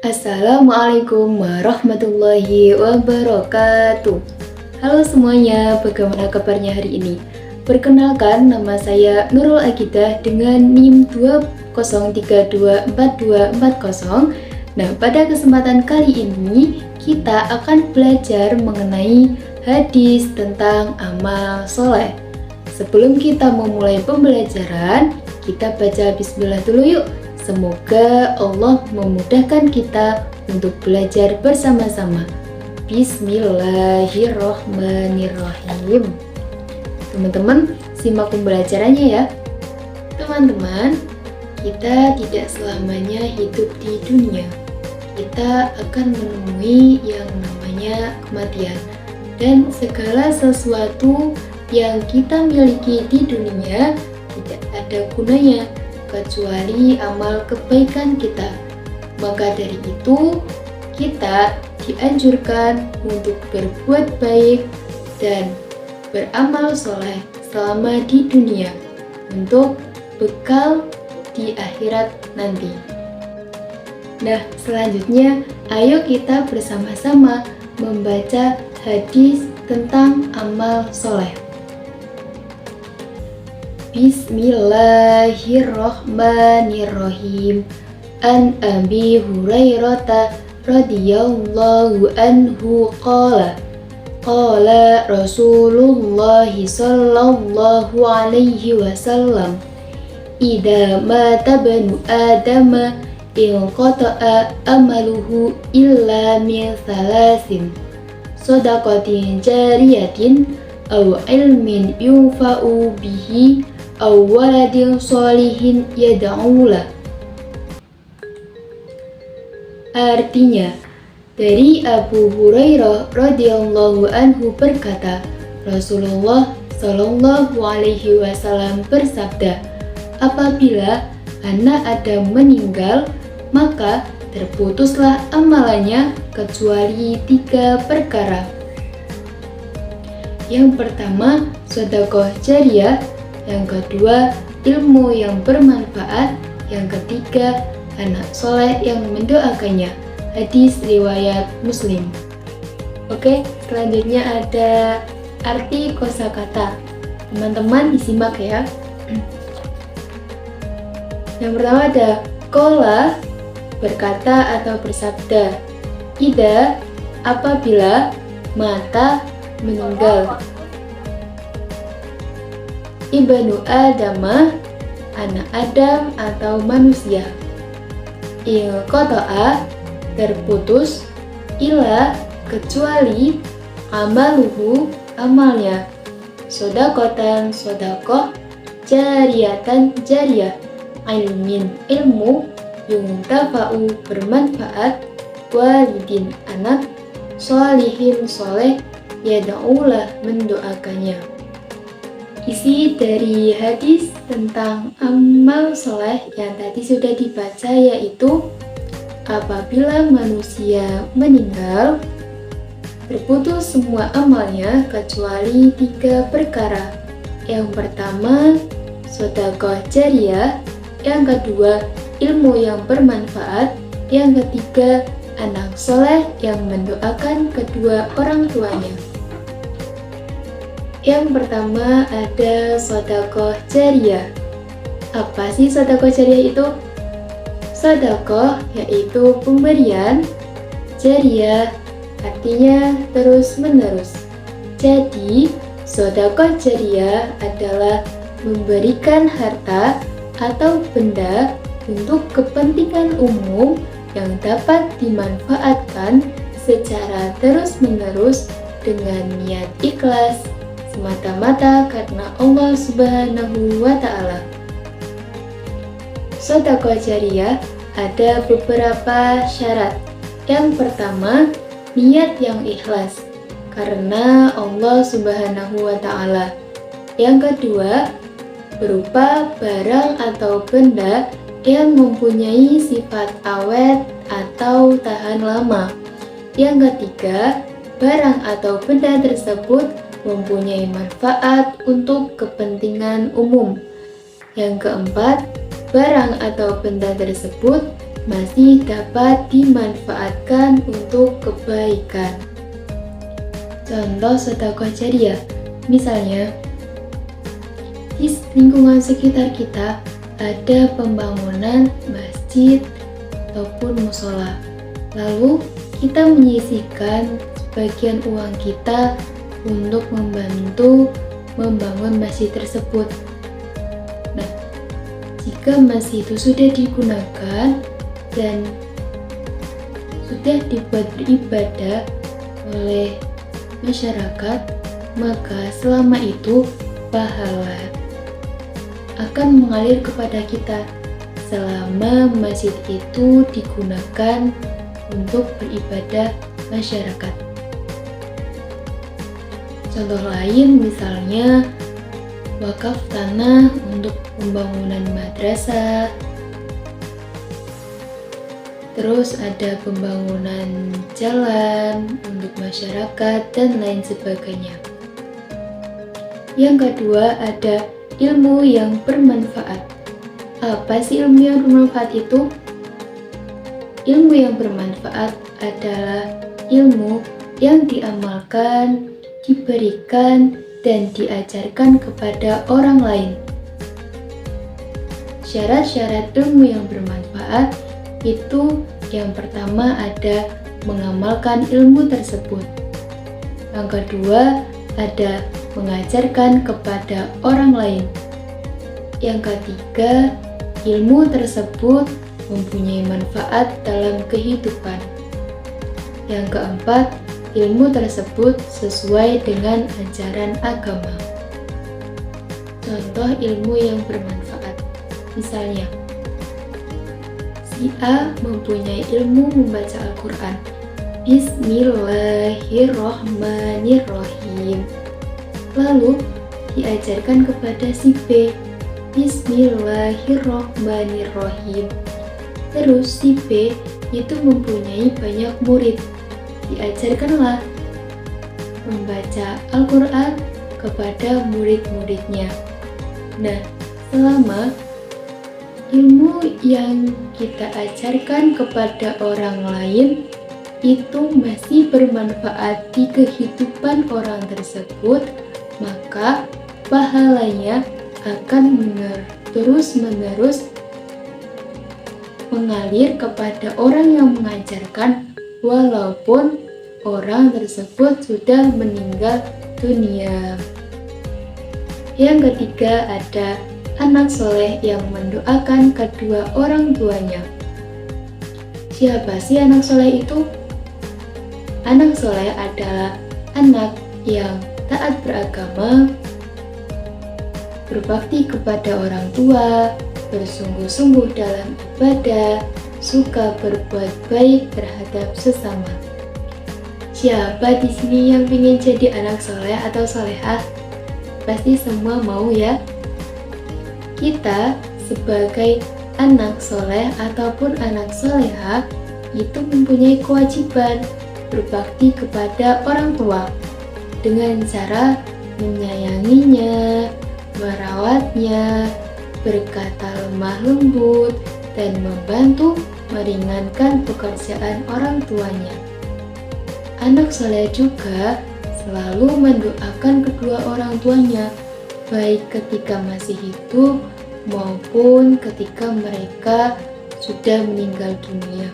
Assalamualaikum warahmatullahi wabarakatuh. Halo semuanya, bagaimana kabarnya hari ini? Perkenalkan, nama saya Nurul Agidah dengan NIM 203242440. Nah, pada kesempatan kali ini kita akan belajar mengenai hadis tentang amal soleh. Sebelum kita memulai pembelajaran, kita baca bismillah dulu yuk. Semoga Allah memudahkan kita untuk belajar bersama-sama. Bismillahirrohmanirrohim. Teman-teman, simak pembelajarannya ya. Teman-teman, kita tidak selamanya hidup di dunia. Kita akan menemui yang namanya kematian. Dan segala sesuatu yang kita miliki di dunia tidak ada gunanya kecuali amal kebaikan kita. Maka dari itu, kita dianjurkan untuk berbuat baik dan beramal soleh selama di dunia untuk bekal di akhirat nanti. Nah, selanjutnya ayo kita bersama-sama membaca hadis tentang amal soleh. Bismillahirrohmanirrohim. An Abi Hurairah radhiyallahu anhu qala Rasulullah sallallahu alaihi wasallam, idza mata banu adama inqata'a amaluhu illa min thalathin, shadaqatin jariyatin aw ilmin yunfa'u bihi aw waladin sholihin yad'ulah. Artinya, dari Abu Hurairah radhiyallahu anhu berkata, Rasulullah shallallahu alaihi wasallam bersabda, apabila anak Adam meninggal, maka terputuslah amalannya kecuali 3 perkara. Yang pertama, sedekah jariyah. Yang kedua, ilmu yang bermanfaat. Yang ketiga, anak soleh yang mendoakannya. Hadis riwayat Muslim. Oke, selanjutnya ada arti kosakata. Teman-teman disimak ya. Yang pertama ada qala, berkata atau bersabda. Idza, apabila. Mata, meninggal. Ibnu Adama, anak Adam atau manusia. Inqata'a, terputus. Ila, kecuali. Amaluhu, amalnya. Shadaqatan, shadaqah. Jariyatan, jariyah. Ilmin, ilmu. Yuntafa'u, bermanfaat. Walidin, anak. Sholihin, soleh. Yad'ulah, mendoakannya. Isi dari hadis tentang amal soleh yang tadi sudah dibaca yaitu, apabila manusia meninggal, terputus semua amalnya kecuali 3 perkara. Yang pertama, sedekah jariyah. Yang kedua, ilmu yang bermanfaat. Yang ketiga, anak soleh yang mendoakan kedua orang tuanya. Yang pertama ada sedekah jariyah. Apa sih sedekah jariyah itu? Sedekah yaitu pemberian, jariyah artinya terus-menerus. Jadi, sedekah jariyah adalah memberikan harta atau benda untuk kepentingan umum yang dapat dimanfaatkan secara terus-menerus dengan niat ikhlas semata-mata karena Allah Subhanahu wa Ta'ala. Sedekah jariyah ada beberapa syarat. Yang pertama, niat yang ikhlas karena Allah Subhanahu wa Ta'ala. Yang kedua, berupa barang atau benda yang mempunyai sifat awet atau tahan lama. Yang ketiga, barang atau benda tersebut mempunyai manfaat untuk kepentingan umum. Yang keempat, barang atau benda tersebut masih dapat dimanfaatkan untuk kebaikan. Contoh sedekah jariah, misalnya di lingkungan sekitar kita ada pembangunan masjid ataupun musola. Lalu kita menyisihkan sebagian uang kita untuk membantu membangun masjid tersebut. Nah, jika masjid itu sudah digunakan dan sudah dibuat beribadah oleh masyarakat, maka selama itu pahala akan mengalir kepada kita selama masjid itu digunakan untuk beribadah masyarakat. Contoh lain misalnya wakaf tanah untuk pembangunan madrasah, terus ada pembangunan jalan untuk masyarakat dan lain sebagainya. Yang kedua ada ilmu yang bermanfaat. Apa sih ilmu yang bermanfaat itu? Ilmu yang bermanfaat adalah ilmu yang diamalkan, diberikan, dan diajarkan kepada orang lain. Syarat-syarat ilmu yang bermanfaat itu yang pertama ada mengamalkan ilmu tersebut. Yang kedua ada mengajarkan kepada orang lain. Yang ketiga, ilmu tersebut mempunyai manfaat dalam kehidupan. Yang keempat, ilmu tersebut sesuai dengan ajaran agama. Contoh ilmu yang bermanfaat, misalnya si A mempunyai ilmu membaca Al-Quran. Bismillahirrohmanirrohim. Lalu diajarkan kepada si B. Bismillahirrohmanirrohim. Terus si B itu mempunyai banyak murid. Diajarkanlah membaca Al-Quran kepada murid-muridnya. Nah, selama ilmu yang kita ajarkan kepada orang lain itu masih bermanfaat di kehidupan orang tersebut, maka pahalanya akan terus-menerus mengalir kepada orang yang mengajarkan walaupun orang tersebut sudah meninggal dunia. Yang ketiga ada anak soleh yang mendoakan kedua orang tuanya. Siapa sih anak soleh itu? Anak soleh adalah anak yang taat beragama, berbakti kepada orang tua, bersungguh-sungguh dalam ibadah, suka berbuat baik terhadap sesama. Siapa di sini yang ingin jadi anak soleh atau solehah? Pasti semua mau ya? Kita sebagai anak soleh ataupun anak solehah itu mempunyai kewajiban berbakti kepada orang tua dengan cara menyayanginya, merawatnya, berkata lemah lembut, dan membantu meringankan pekerjaan orang tuanya. Anak soleh juga selalu mendoakan kedua orang tuanya, baik ketika masih hidup maupun ketika mereka sudah meninggal dunia.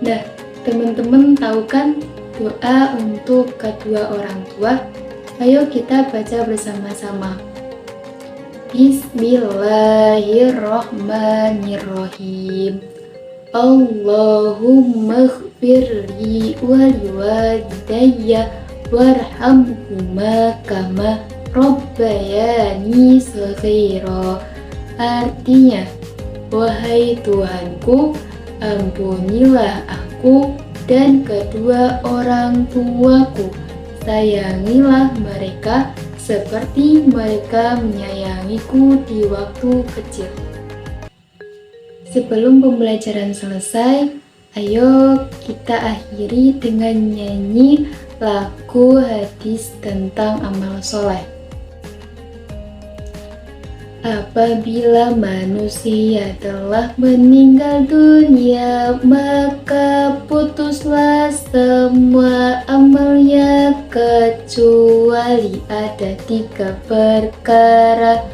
Nah, teman-teman tahu kan doa untuk kedua orang tua? Ayo kita baca bersama-sama. Bismillahirrohmanirrohim. Allahumma ighfirli waliwalidayya warhamhuma kama rabbayani shaghira. Artinya, wahai Tuhanku, ampunilah aku dan kedua orang tuaku, sayangilah mereka seperti mereka menyayangiku di waktu kecil. Sebelum pembelajaran selesai, ayo kita akhiri dengan nyanyi lagu hadis tentang amal soleh. Apabila manusia telah meninggal dunia, maka putuslah semua amalnya kecuali ada 3 perkara.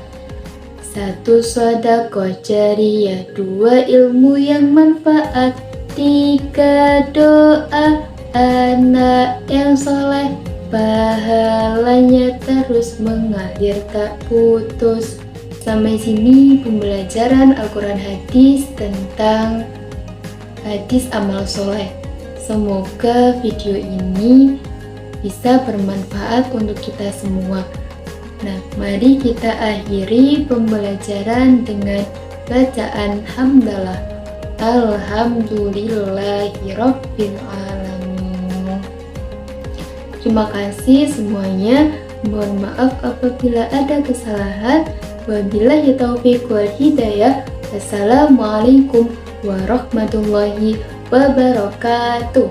1. Sedekah jariah, 2. Ilmu yang manfaat, 3. Doa anak yang soleh, pahalanya terus mengalir tak putus. Sampai sini pembelajaran Al-Quran hadis tentang hadis amal soleh. Semoga video ini bisa bermanfaat untuk kita semua. Nah, mari kita akhiri pembelajaran dengan bacaan hamdalah. Alhamdulillahirabbil alamin. Terima kasih semuanya. Mohon maaf apabila ada kesalahan. Wabillahi taufiq wal hidayah. Assalamualaikum warahmatullahi wabarakatuh.